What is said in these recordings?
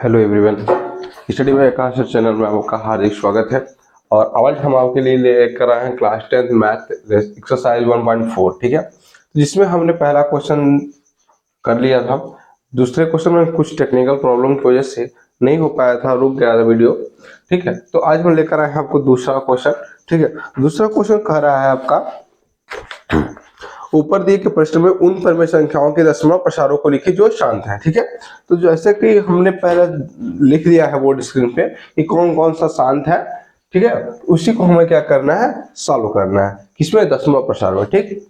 Hello everyone, study में आकाश channel में आपका हार्दिक स्वागत है। और आज हम आपके लिए लेकर आए हैं क्लास 10 मैथ एक्सरसाइज 1.4। ठीक है, तो जिसमें हमने पहला क्वेश्चन कर लिया था। दूसरे क्वेश्चन में कुछ टेक्निकल प्रॉब्लम की वजह से नहीं हो पाया था, रुक गया था वीडियो। ठीक है, तो आज हम लेकर आए हैं आपको दूसरा क्वेश्चन। ठीक है, दूसरा क्वेश्चन कह रहा है आपका, ऊपर दिए के प्रश्न में उन परमेय संख्याओं के दशमलव प्रसारों को लिखिए जो शांत है। ठीक है, तो जैसे कि हमने पहले लिख दिया है बोर्ड स्क्रीन पे कि कौन कौन सा शांत है। ठीक है, उसी को हमें क्या करना है, सॉल्व करना है, किसमें, दशमलव प्रसार में। ठीक,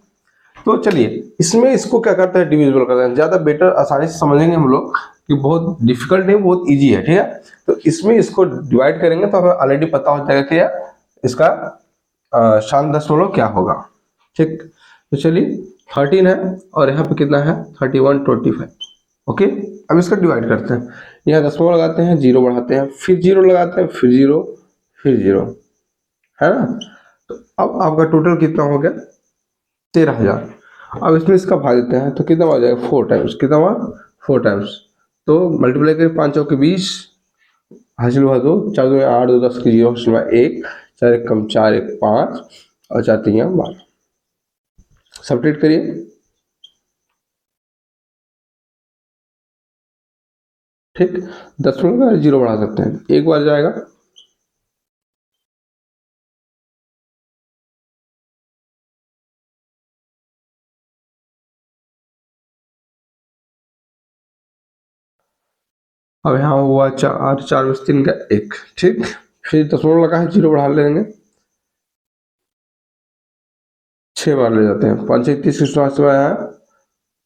तो चलिए इसमें इसको क्या करते हैं, डिविजिबल करते हैं, ज्यादा बेटर आसानी से समझेंगे हम लोग कि बहुत डिफिकल्ट नहीं, बहुत इजी है। ठीक है, तो इसमें इसको डिवाइड करेंगे तो हमें ऑलरेडी पता हो जाएगा कि इसका शांत दशमलव क्या होगा। ठीक, तो चलिए 13 है और यहाँ पे कितना है 3125। ओके, अब इसका डिवाइड करते हैं। यहाँ दशमलव लगाते हैं, जीरो बढ़ाते हैं, फिर जीरो लगाते हैं, फिर जीरो, फिर जीरो, है ना। तो अब आपका टोटल कितना हो गया, 13,000। अब इसमें इसका भाग देते हैं तो कितना आ जाएगा, 4 टाइम्स, कितना हुआ, 4 टाइम्स। तो मल्टीप्लाई करें, 5 चौके 20, हासिल हुआ 2, 4 2 8, 2 10 की 0, हासिल हुआ 1, 4 1 कम 4 1 5 और 4 3 12। सब्ट्रैक्ट करिए, ठीक, दशमलव का जीरो बढ़ा सकते हैं, एक बार जाएगा, अब यहाँ हुआ 4, 4 में 3 का 1। ठीक, फिर दशमलव लगा है, जीरो बढ़ा लेंगे, 6 बार ले जाते हैं, 5 31 की शून्य हासिल है,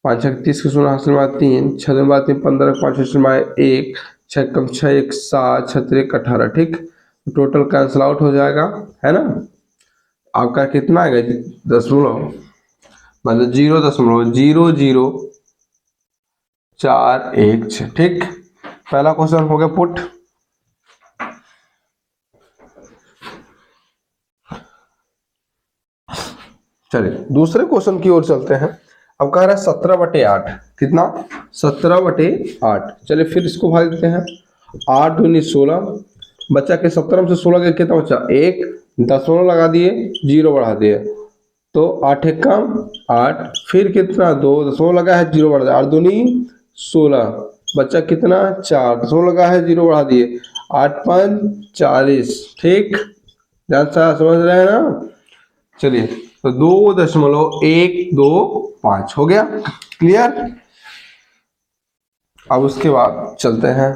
5 31 की शून्य हासिल हुआ 3, 6 2 3 15, 5 हासिल हुआ 1, 6 कम 6 1 7, 6 3 18। ठीक, टोटल कैंसिल आउट हो जाएगा, है ना। आपका कितना आएगा, दशमलव मतलब 0.00416। ठीक, पहला क्वेश्चन हो गया पुट। चलिए दूसरे क्वेश्चन की ओर चलते हैं। अब कह रहा है 17/8, कितना, 17/8। चलिए फिर इसको भाग देते हैं, 8 दूनी 16, बच्चा के 17 में से 16 के कितना बचा, 1, दशमलव लगा दिए, जीरो बढ़ा दिए, तो 8 1 कम 8, फिर कितना 2, दशमलव लगा है, जीरो बढ़ा दिया, 8 दूनी 16, बच्चा कितना 4, दशमलव लगा है, जीरो बढ़ा दिए, 8 5 40। ठीक, ध्यान से समझ रहे हैं ना। चलिए, तो 2.125 हो गया, क्लियर। अब उसके बाद चलते हैं,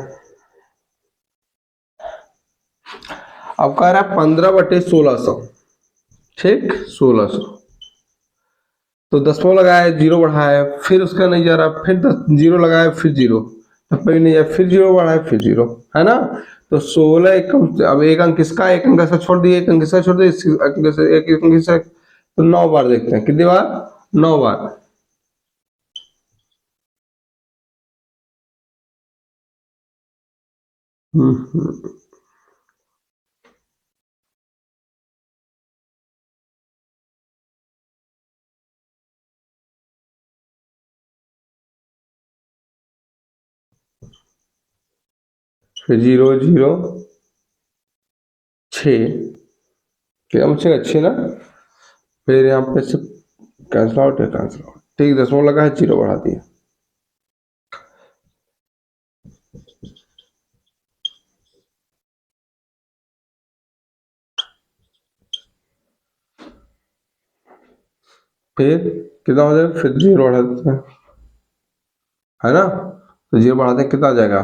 अब कह रहा है 15/1600। ठीक, 1600, तो दशमलव लगाया, जीरो बढ़ाया, फिर उसका नहीं जा रहा, फिर जीरो लगाया, फिर जीरो, तब भी नहीं जाए, फिर जीरो बढ़ाया, फिर जीरो, है ना। तो 16 एक, अब एक अंक इसका, एक अंक इसका छोड़ दिए, एक अंक इसका छोड़ दिए, एक अंक इसका, तो 9 बार देखते हैं, कितनी बार, 9 बार। फिर 0 0 6, क्या बचेगा 6 ना, फिर यहाँ पे से कैंसिल आउट है, कैंसिल आउट। ठीक, दशमलव लगा है, जीरो बढ़ा दिया, फिर कितना हो जाएगा, फिर जीरो बढ़ा देते हैं, है ना। तो जीरो बढ़ाते हैं, कितना आ जाएगा,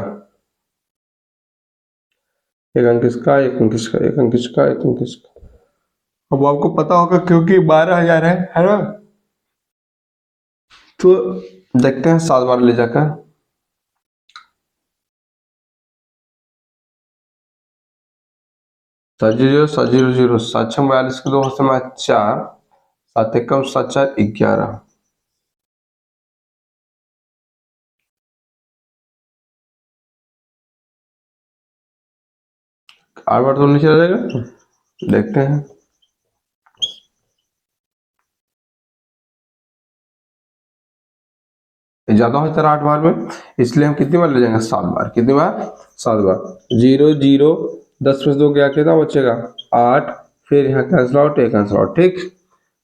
एक अंक इसका, एक अंक इसका, एक अंक इसका, एक अंक इसका। अब आपको पता होगा क्योंकि 12,000 है ना। तो देखते हैं 7 बार ले जाकर, सात जीरो 7 7 6 42 के 2 समय 4, 7 एकम 7 4 11। 8 बार तो नीचे आ जाएगा, देखते हैं। ज्यादा हो 8 बार में, इसलिए हम कितनी बार ले जाएंगे, 7 बार, कितनी बार, 7 बार 0 0, 10 में से 2 गया, कितना बचेगा 8, फिर यहाँ कैंसिल आउट, एक कैंसिल आउट, ठीक।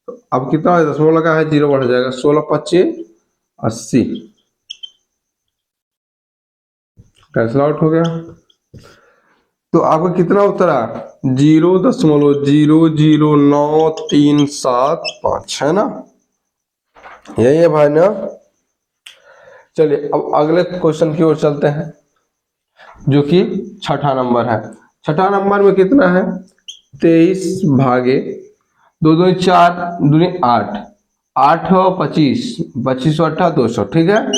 तो अब कितना है, दशमलव लगा है, 0 बढ़ जाएगा, 16 25 80, कैंसिल आउट हो गया। तो आपका कितना उत्तर है, 0.00937 है ना, यही है भाई ना। चलिए अब अगले क्वेश्चन की ओर चलते हैं, जो कि छठा नंबर है। छठा नंबर में कितना है, 23 भागे 2 दूनी 4, दूनी 8, 8 और 25, 25 और 8 200, ठीक है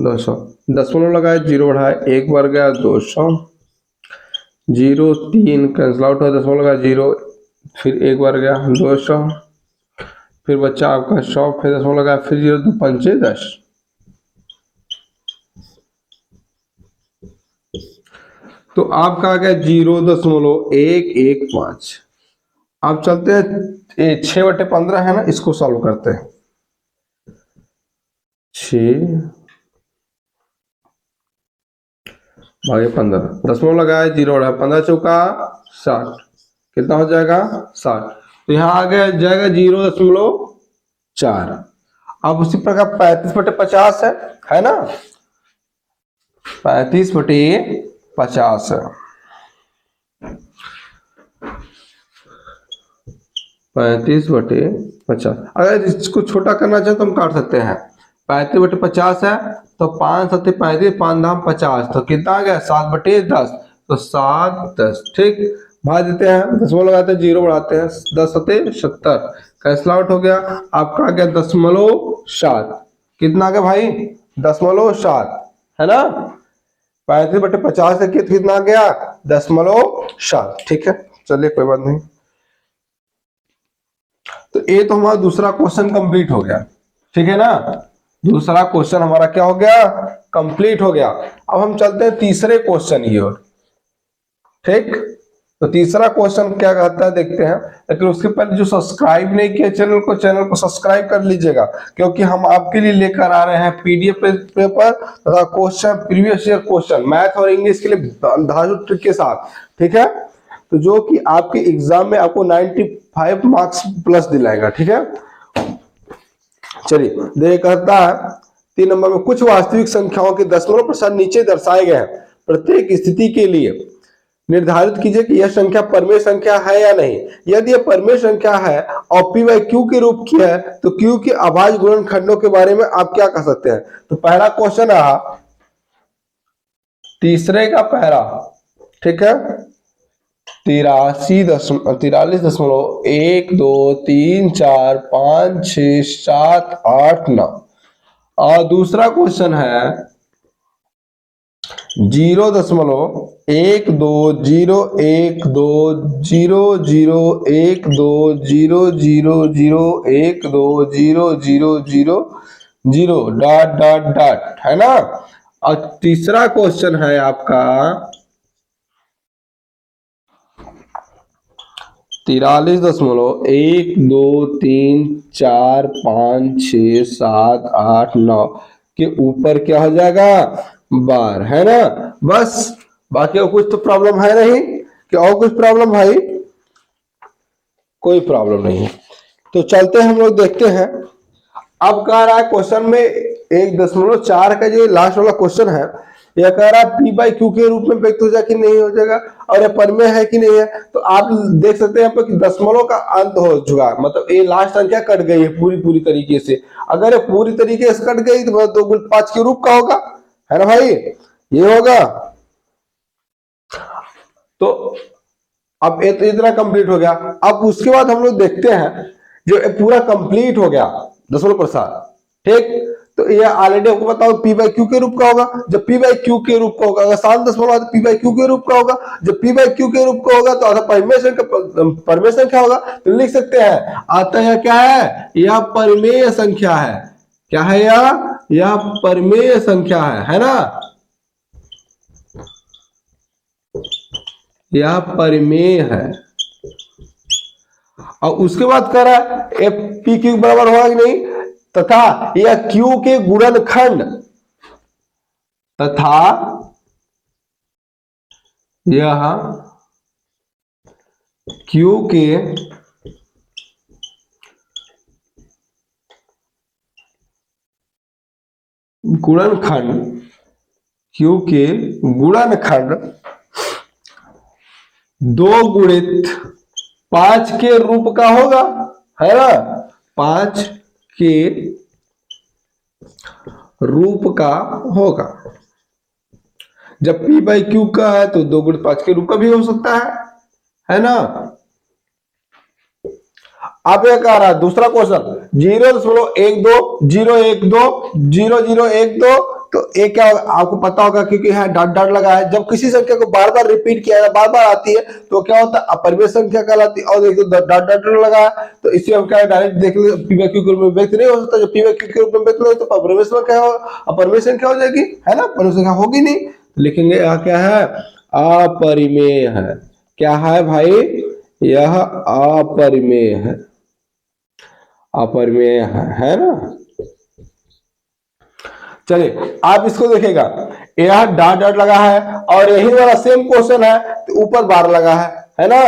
200, दशमलव लगाए, 0 बढ़ाए, 1 बार गया 200, 0 3 कैंसिल आउट हुआ, दशमलव लगाया 0, फिर 1 बार गया 200, फिर बच्चा आपका 100, फिर दशमलव लगाया, फिर 0 2 5 10। तो आपका आ गया 0.115। अब चलते हैं, 6/15 है ना, इसको सॉल्व करते हैं। 6/15, दशमलव लगाया, 0 बढ़ाया, 15 चौका 60, कितना हो जाएगा 60। तो यहाँ आ गया जाएगा 0.4। अब उसी प्रकार 35/50 है ना, 35/50 है, 35/50। अगर इसको छोटा करना चाहे तो हम काट सकते हैं, 35/50 है तो 5 7 35, 5 धाम 50, तो कितना आ गया 7/10, तो 7 10, ठीक। भाग देते हैं, दशमलव लगाते हैं, 0 बढ़ाते हैं, 10 7 70, कैंसिल आउट हो गया। आपका आ गया 0.7, कितना आ गया भाई 0.7, है ना। 35/50 से कितना आ गया 0.7, ठीक है। चलिए कोई बात नहीं। तो ये तो हमारा दूसरा क्वेश्चन कंप्लीट हो गया, ठीक है ना। दूसरा क्वेश्चन हमारा क्या हो गया, कंप्लीट हो गया। अब हम चलते हैं तीसरे क्वेश्चन की ओर, ठीक। तो तीसरा क्वेश्चन क्या कहता है देखते हैं, लेकिन उसके पहले जो सब्सक्राइब नहीं किया चैनल को सब्सक्राइब कर लीजिएगा, क्योंकि हम आपके लिए लेकर आ रहे हैं पीडीएफ पेपर तथा question, previous year question math और इंग्लिश के लिए धांसू ट्रिक के साथ, ठीक है। तो जो कि आपके एग्जाम में आपको 95 मार्क्स प्लस दिलाएगा, ठीक है। चलिए देखिए, कहता है 3 नंबर में, कुछ वास्तविक संख्याओं के दशमलव प्रसाद नीचे दर्शाए गए हैं, प्रत्येक स्थिति के लिए निर्धारित कीजिए कि यह संख्या परमेय संख्या है या नहीं। यदि यह परमेय संख्या है और p बाई क्यू के रूप की है, तो q के अभाज्य गुणनखंडों के बारे में आप क्या कह सकते हैं। तो पहला क्वेश्चन रहा, तीसरे का पहला, ठीक है, 83.123456789। और दूसरा क्वेश्चन है 0.120120120001200000 डॉट डॉट डॉट, है ना। और तीसरा क्वेश्चन है आपका 43.123456789 के ऊपर क्या हो जाएगा बार, है ना। बस, बाकी और कुछ तो प्रॉब्लम है नहीं, कि और कुछ प्रॉब्लम भाई, कोई प्रॉब्लम नहीं है। तो चलते हैं हम लोग देखते हैं। अब कह रहा है क्वेश्चन में 1.4 का जो लास्ट वाला क्वेश्चन है, यह कह रहा है p बाई क्यू के रूप में व्यक्त हो जाए कि नहीं हो जाएगा, और यह परमेय है कि नहीं है। तो आप देख सकते हैं यहाँ पर कि दशमलव का अंत हो चुका, मतलब ये लास्ट संख्या कट गई है पूरी तरीके से। अगर ये पूरी तरीके से कट गई तो 2x5 के रूप का होगा, है ना भाई, ये होगा। तो अब इतना कंप्लीट हो गया। अब उसके बाद हम लोग देखते हैं, जो पूरा कंप्लीट हो गया दशमलव प्रसाद, ठीक। तो ये ऑलरेडी आपको बताओ p बाई क्यू के रूप का होगा। जब p बाई क्यू के रूप का होगा, अगर 7 दशमलव p बाई क्यू के रूप का होगा। जब p बाई क्यू के रूप का होगा तो अगर परमेय संख्या होगा, तो लिख सकते हैं आता है क्या है, यह परमेय संख्या है। क्या है यह परमेय संख्या है ना, यह परमेय है। और उसके बाद कह रहा है एफ पी क्यू बराबर होगा कि नहीं, तथा यह क्यू के गुणनखंड तथा यह Q के गुणनखंड, Q के गुणनखंड 2 गुणित 5 के रूप का होगा, है ना, 5 के रूप का होगा। जब P बाई Q का है तो 2 गुणित 5 के रूप का भी हो सकता है ना। आप यह कह रहा है दूसरा क्वेश्चन 0.12 तो एक क्या होगा आपको पता होगा, क्योंकि यहाँ डॉट डॉट लगा है। जब किसी संख्या को बार बार रिपीट किया जाए, बार बार आती है, तो क्या होता है अपरिमेय संख्या कहलाती है। और देखिए डॉट डॉट लगा है तो इसे हम क्या डायरेक्ट देख ले, पी बाई क्यू के रूप में व्यक्त नहीं हो सकता। जब पी बाई क्यू के रूप में व्यक्त नहीं हो तो अपरिमेय संख्या अपरिमेय संख्या हो जाएगी, है ना, परिमेय संख्या होगी नहीं। लिखेंगे यहाँ क्या है, अपरिमेय है। क्या है भाई, यह अपरिमेय है, अपरिमेय है ना। चलिए आप इसको देखेगा, यह डॉट डॉट लगा है और यही वाला सेम क्वेश्चन है तो ऊपर बार लगा है ना।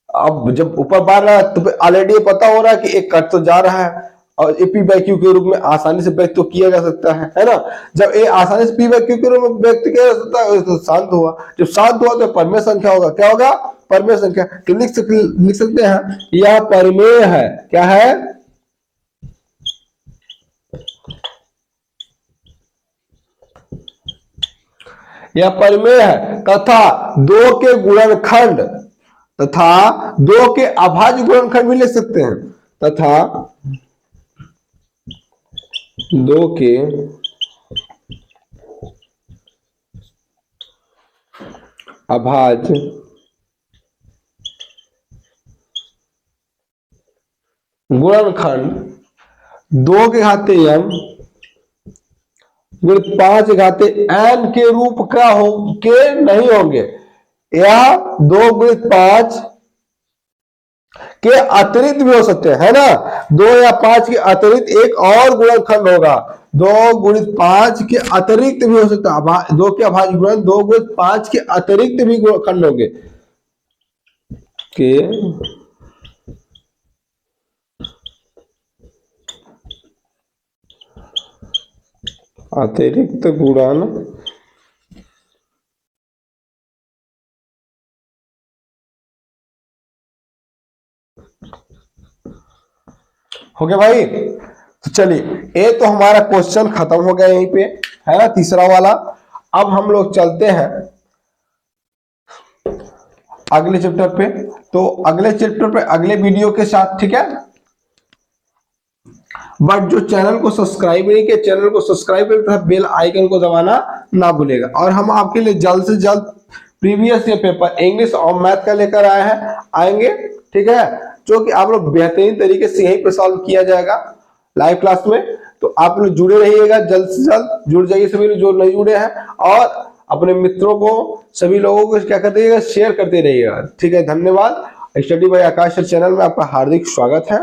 अब जब ऊपर बार लगा तो ऑलरेडी पता हो रहा है कि एक कट तो जा रहा है और ए पी बाई क्यू के रूप में आसानी से व्यक्त तो किया जा सकता है ना। जब ए आसानी से पी बाई क्यू के रूप में व्यक्त किया जा सकता है तो शांत हुआ, जब शांत हुआ तो परिमेय संख्या होगा। क्या होगा, परिमेय संख्या। तो लिख सकते हैं यह परिमेय है। क्या है, यह परिमेय है तथा 2 के गुणनखंड तथा 2 के अभाज्य गुणनखंड भी लिख सकते हैं, तथा 2 के अभाज्य गुणनखंड 2 के घाते m गुणित 5 घाते n के रूप का के नहीं होंगे। यह 2 गुणित 5 के अतिरिक्त भी हो सकते हैं, है ना। 2 या 5 के अतिरिक्त एक और गुणनखंड होगा। 2 गुणित 5 के अतिरिक्त भी हो सकता है। 2 के अभाज्य गुणन 2 गुणित 5 के अतिरिक्त भी गुणनखंड होंगे के अतिरिक्त गुणन हो गया भाई। तो चलिए ये तो हमारा क्वेश्चन खत्म हो गया यहीं पे, है ना, तीसरा वाला। अब हम लोग चलते हैं अगले चैप्टर पे। तो अगले चैप्टर पे अगले वीडियो के साथ, ठीक है। बट जो चैनल को सब्सक्राइब नहीं किया, चैनल को सब्सक्राइब करके बेल आइकन को दबाना ना भूलेगा। और हम आपके लिए जल्द से जल्द प्रीवियस ईयर पेपर इंग्लिश और मैथ का लेकर आएंगे, ठीक है, जो कि आप लोग बेहतरीन तरीके से यहीं पे सॉल्व किया जाएगा लाइव क्लास में। तो आप लोग जुड़े रहिएगा, जल्द से जल्द जुड़ जाइए सभी लोग जो नहीं जुड़े हैं, और अपने मित्रों को, सभी लोगों को क्या करते रहिएगा, शेयर करते रहिएगा, ठीक है। धन्यवाद। स्टडी बाय आकाश चैनल में आपका हार्दिक स्वागत है।